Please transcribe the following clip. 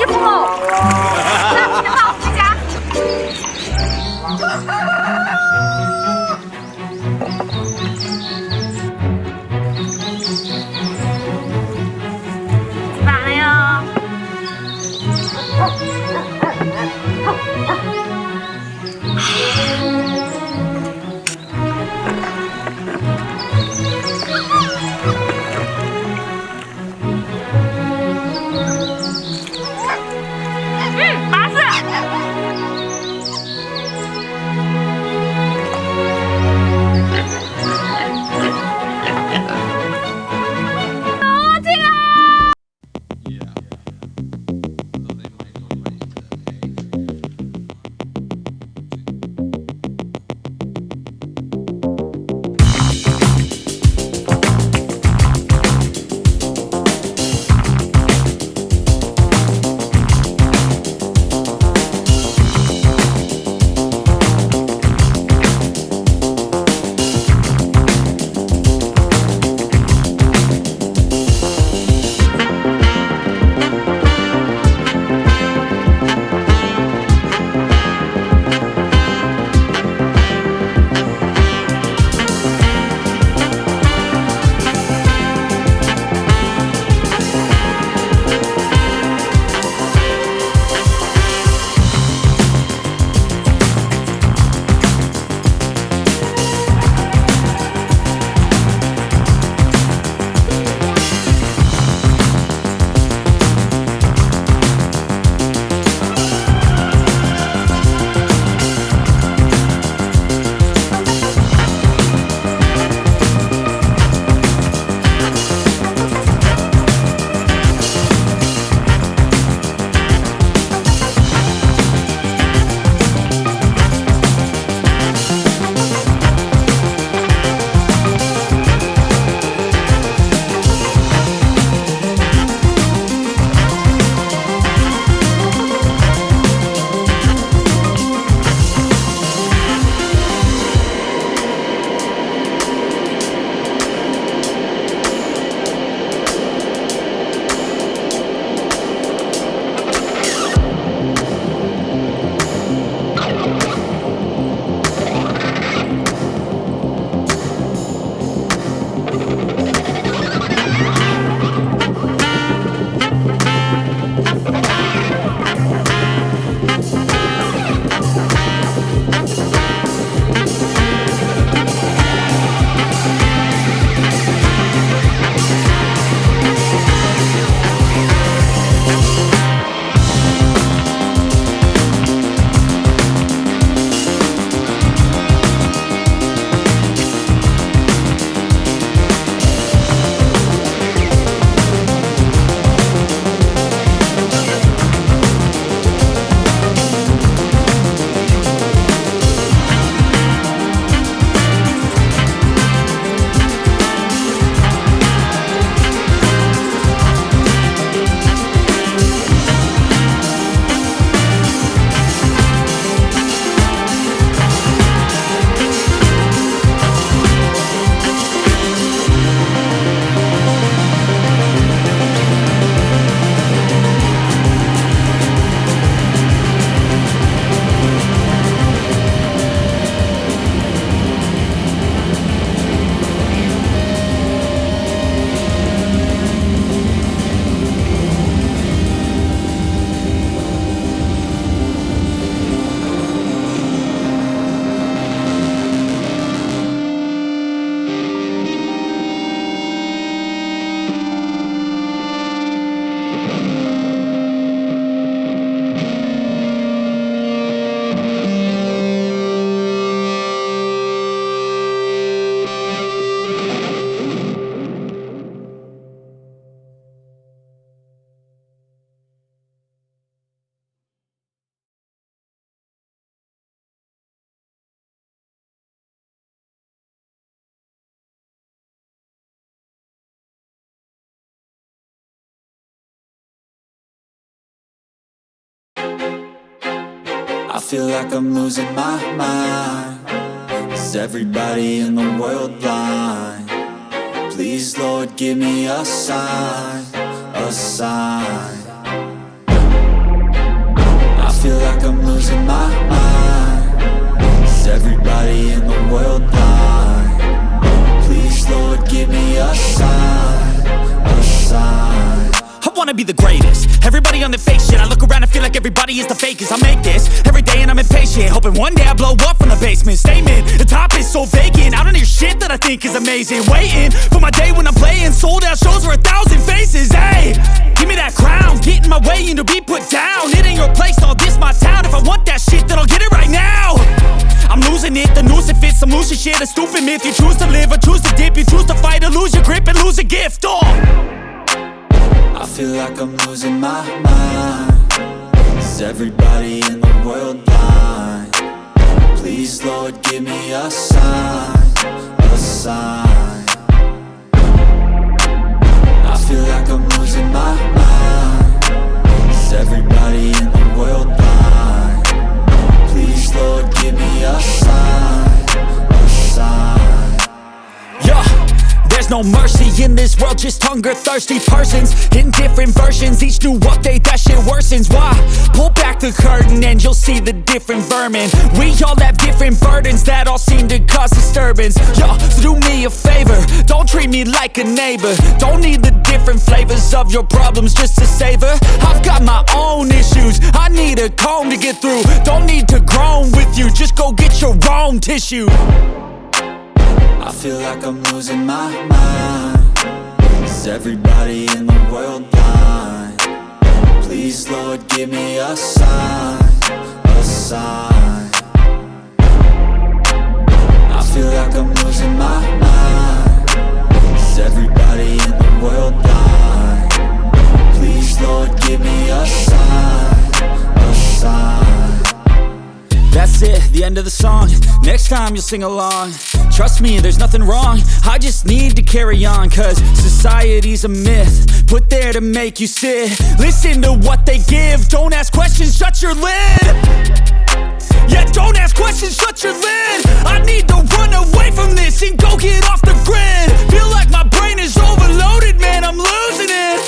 师傅喽。那先好，回家。完了呀。I feel like I'm losing my mind. Is everybody in the world blind? Please, Lord, give me a sign, a sign. feel like I'm losing my mind. Is everybody in the world blind? Please, Lord, give me a sign, a sign. I wanna be the greatest. Everybody on the fake shit. I look around and feel like everybody is the fakest. I make this every day and I'm impatient, hoping one day I blow up from the basement. Statement, the top is so vacant. I don't hear shit that I think is amazing. Waiting for my day when I'm playing sold out shows for 1,000 faces. Hey, give me that crown, get in my way and to be put down. It ain't your place, all this my town. If I want that shit, then I'll get it right now. I'm losing it, the noose it fits. I'm losing shit, a stupid myth. You choose to live or choose to dip. You choose to fight or lose your grip and lose a gift. I feel like I'm losing my mind. Is everybody in the world blind? Please, Lord, give me a sign, a sign. I feel like I'm losing my mind. Is everybody in the world blind? Please, Lord, give me a sign, a sign. Yeah. There's no mercy in this world, just hunger-thirsty persons in different versions. Each new update, that shit worsens. Why? Pull back the curtain and you'll see the different vermin. We all have different burdens that all seem to cause disturbance. Yo, so do me a favor, don't treat me like a neighbor. Don't need the different flavors of your problems just to savor. I've got my own issues, I need a comb to get through. Don't need to groan with you, just go get your own tissue. I feel like I'm losing my mind. Is everybody in the world blind? Please, Lord, give me a sign, a sign. I feel like I'm losing my mind. Is everybody in the world blind? Please, Lord, give me a sign, a sign. That's it, the end of the song. Next time you'll sing along. Trust me, there's nothing wrong. I just need to carry on, cause society's a myth put there to make you sit. Listen to what they give. Don't ask questions, shut your lid. Yeah, don't ask questions, shut your lid. I need to run away from this and go get off the grid. Feel like my brain is overloaded, man, I'm losing it.